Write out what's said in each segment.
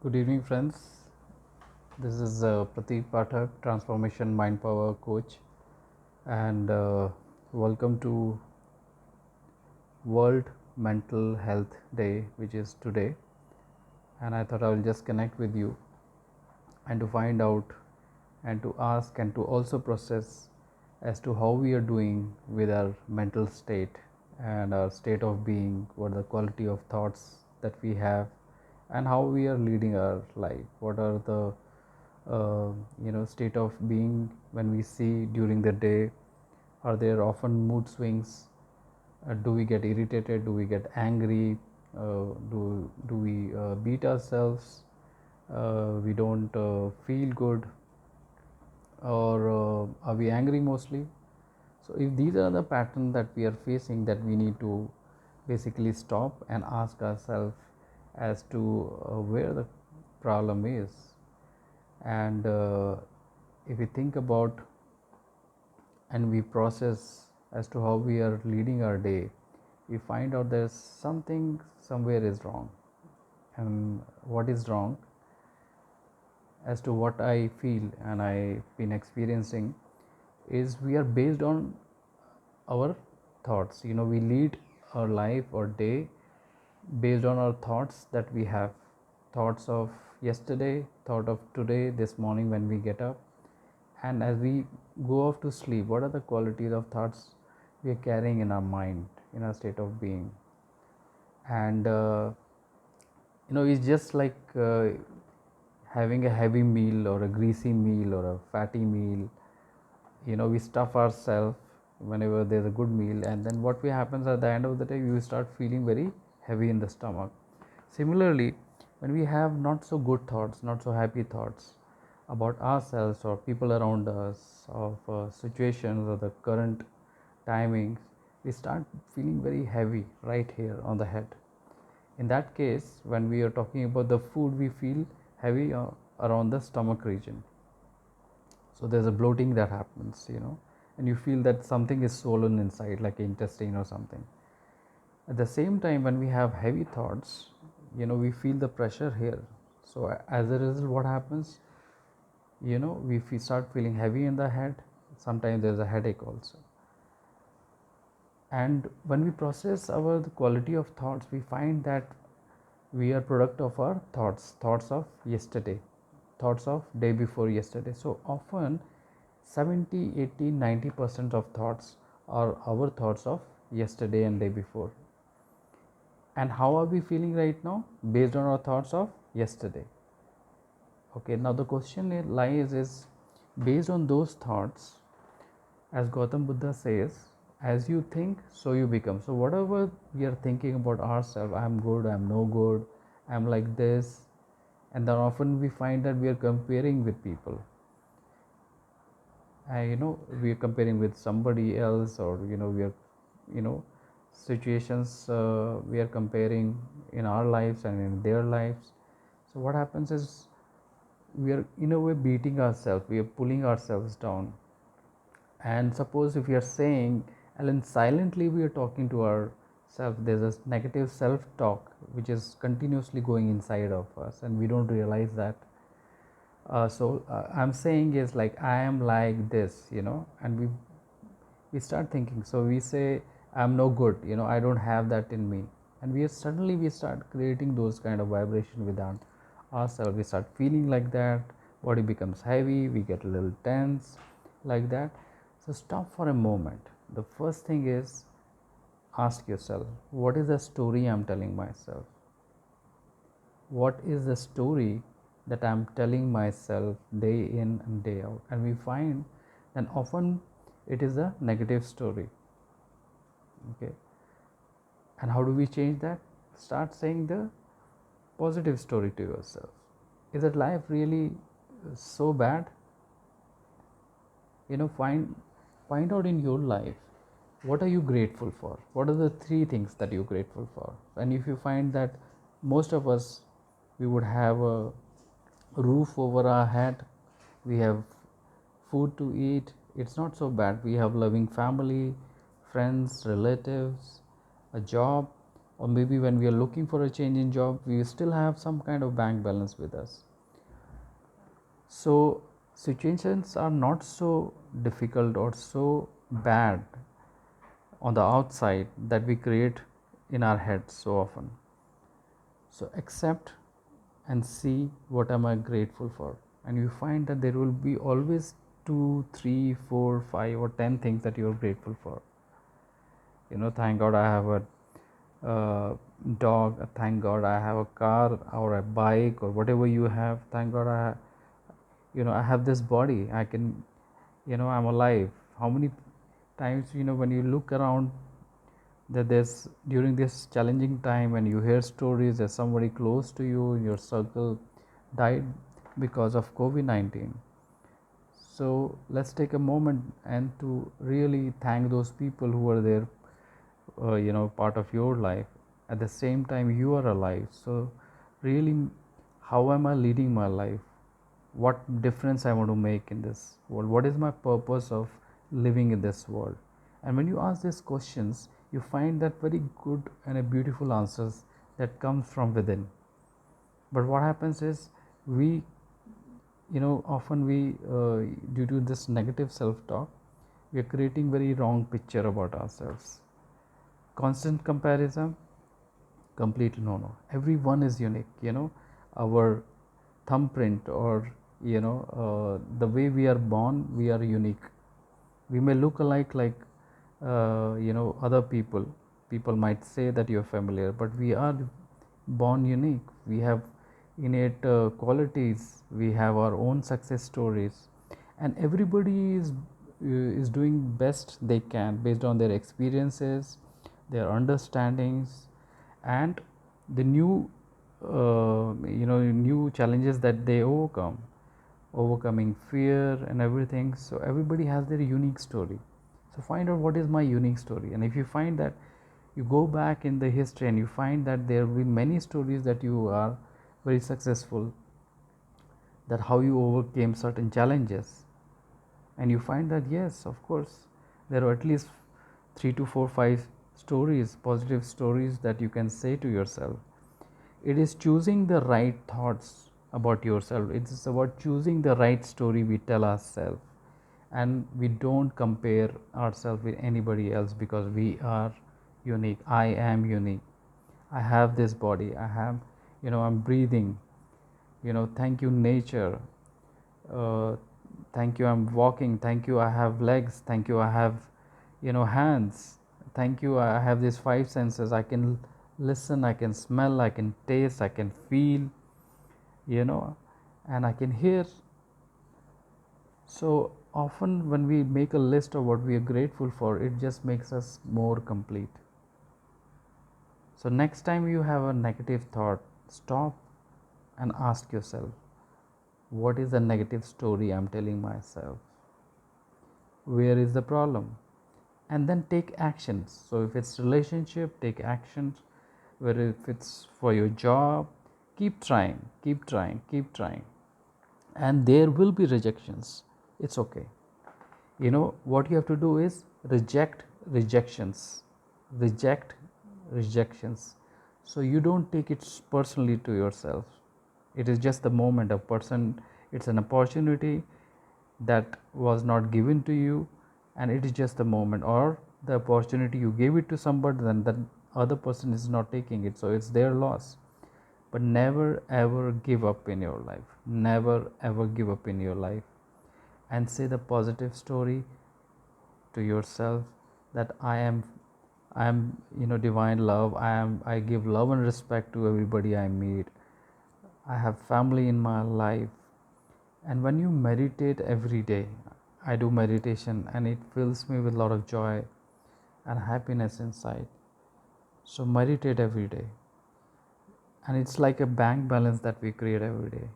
Good evening, friends. This is Prateek Pathak, Transformation Mind Power Coach, and welcome to World Mental Health Day, which is today. And I thought I will just connect with you and to find out and to ask and to also process as to how we are doing with our mental state and our state of being, what the quality of thoughts that we have, and how we are leading our life. What are the state of being when we see during the day? Are there often mood swings? Do we get irritated? Do we get angry? Do we beat ourselves? We don't feel good, or are we angry mostly? So if these are the patterns that we are facing, that we need to basically stop and ask ourselves as to where the problem is. And if we think about and we process as to how we are leading our day, we find out there's something somewhere is wrong. And what is wrong, as to what I feel and I've been experiencing, is we are based on our thoughts. We lead our life or day based on our thoughts that we have. Thoughts of yesterday, thought of today, this morning when we get up, and as we go off to sleep, what are the qualities of thoughts we are carrying in our mind, in our state of being. And it's just like having a heavy meal or a greasy meal or a fatty meal. We stuff ourselves whenever there's a good meal, and then what we happens at the end of the day, we start feeling very heavy in the stomach. Similarly, when we have not so good thoughts, not so happy thoughts about ourselves or people around us, of situations or the current timings, we start feeling very heavy right here on the head. In that case, when we are talking about the food, we feel heavy around the stomach region. So there's a bloating that happens, and you feel that something is swollen inside, like intestine or something. At the same time, when we have heavy thoughts, we feel the pressure here. So as a result, what happens? We start feeling heavy in the head. Sometimes there's a headache also. And when we process our the quality of thoughts, we find that we are product of our thoughts of yesterday, thoughts of day before yesterday. So often 70, 80, 90% of thoughts are our thoughts of yesterday and day before. And how are we feeling right now? Based on our thoughts of yesterday. Okay, now the question lies is, based on those thoughts, as Gautam Buddha says, as you think, so you become. So whatever we are thinking about ourselves, I'm good, I'm no good, I'm like this, and then often we find that we are comparing with people. We are comparing with somebody else, or we are, situations we are comparing in our lives and in their lives. So what happens is, we are in a way beating ourselves, we are pulling ourselves down. And suppose if we are saying, and then silently we are talking to ourselves, there's a negative self talk which is continuously going inside of us, and we don't realize that. I'm saying is like, I am like this, and we start thinking. So we say, I'm no good, I don't have that in me, and we start creating those kind of vibration within ourselves. We start feeling like that, body becomes heavy, we get a little tense like that. So stop for a moment. The first thing is, ask yourself, what is the story I'm telling myself? What is the story that I'm telling myself day in and day out? And we find that often it is a negative story. Okay. And how do we change that? Start saying the positive story to yourself. Is that life really so bad? Find out in your life, what are you grateful for? What are the three things that you're grateful for? And if you find that most of us, we would have a roof over our head, we have food to eat, it's not so bad. We have loving family, friends, relatives, a job. or maybe when we are looking for a change in job, we still have some kind of bank balance with us. So situations are not so difficult or so bad on the outside that we create in our heads so often. So accept and see what am I grateful for, and you find that there will be always 2, 3, 4, 5, or 10 things that you are grateful for. Thank God I have a dog. Thank God I have a car or a bike or whatever you have. Thank God I have this body. I can, I'm alive. How many times, when you look around, that there's during this challenging time and you hear stories that somebody close to you in your circle died because of COVID-19. So let's take a moment and to really thank those people who are there, part of your life. At the same time, you are alive. So really, how am I leading my life? What difference I want to make in this world? What is my purpose of living in this world? And when you ask these questions, you find that very good and a beautiful answers that comes from within. But what happens is we, often we, due to this negative self-talk, we are creating very wrong picture about ourselves. Constant comparison, completely no. Everyone is unique. Our thumbprint, or the way we are born, we are unique. We may look alike, like other people might say that you're familiar, but we are born unique. We have innate qualities, we have our own success stories, and everybody is doing best they can based on their experiences, their understandings, and the new challenges that they overcoming fear and everything. So everybody has their unique story. So find out what is my unique story, and if you find that, you go back in the history and you find that there will be many stories that you are very successful, that how you overcame certain challenges, and you find that yes, of course, there are at least 3 to 4 5 stories, positive stories, that you can say to yourself. It is choosing the right thoughts about yourself. It's about choosing the right story we tell ourselves, and we don't compare ourselves with anybody else, because we are unique. I am unique. I have this body. I'm breathing. Thank you, nature. uh, Thank you, I'm walking. Thank you, I have legs. Thank you, I have hands. Thank you, I have these 5 senses. I can listen, I can smell, I can taste, I can feel, you know and I can hear. So often when we make a list of what we are grateful for, it just makes us more complete. So next time you have a negative thought, stop and ask yourself, what is the negative story I'm telling myself? Where is the problem? And then take actions. So if it's relationship, take actions. Where if it's for your job, keep trying, keep trying, keep trying. And there will be rejections. It's okay. What you have to do is reject rejections. Reject rejections. So you don't take it personally to yourself. It is just the moment. A person, it's an opportunity that was not given to you, and it is just a moment, or the opportunity you gave it to somebody, then that other person is not taking it, so it's their loss. But never ever give up in your life. Never ever give up in your life, and say the positive story to yourself, that I am divine love. I give love and respect to everybody I meet. I have family in my life. And when you meditate every day, I do meditation and it fills me with a lot of joy and happiness inside. So meditate every day. And it's like a bank balance that we create every day.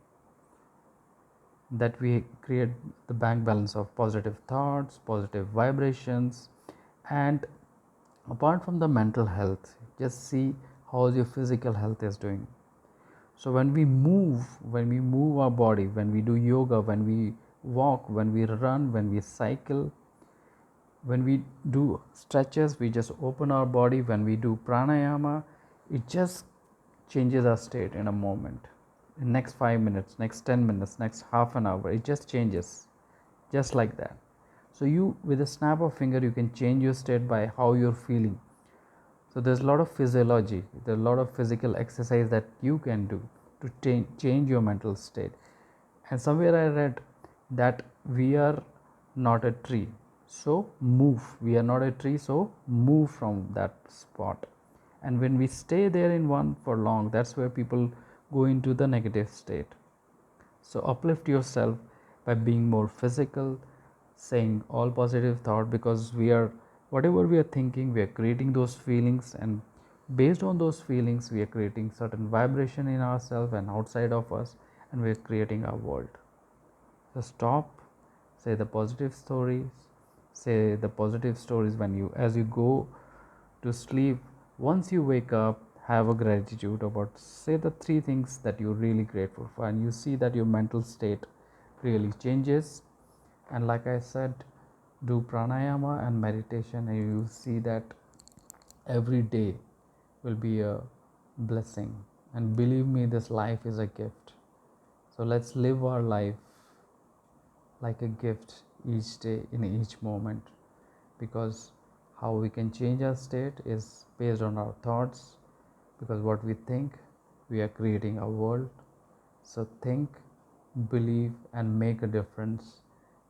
That we create the bank balance of positive thoughts, positive vibrations, and apart from the mental health, just see how your physical health is doing. So when we move our body, when we do yoga, when we walk, when we run, when we cycle, when we do stretches, we just open our body. When we do pranayama, it just changes our state in a moment. In next 5 minutes, next 10 minutes, next half an hour, it just changes, just like that. So you, with a snap of finger, you can change your state by how you're feeling. So there's a lot of physiology, there's a lot of physical exercise that you can do to change your mental state. And somewhere I read that we are not a tree, so move. We are not a tree, so move from that spot. And when we stay there in one for long, that's where people go into the negative state. So uplift yourself by being more physical, saying all positive thought, because we are, whatever we are thinking, we are creating those feelings, and based on those feelings we are creating certain vibration in ourselves and outside of us, and we are creating our world. So stop, say the positive stories, say the positive stories when you, as you go to sleep. Once you wake up, have a gratitude about, say the three things that you're really grateful for, and you see that your mental state really changes. And like I said, do pranayama and meditation, and you will see that every day will be a blessing. And believe me, this life is a gift. So let's live our life like a gift each day, in each moment, because how we can change our state is based on our thoughts, because what we think, we are creating our world. So think, believe, and make a difference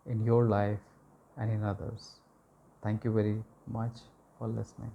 in your life and in others. Thank you very much for listening.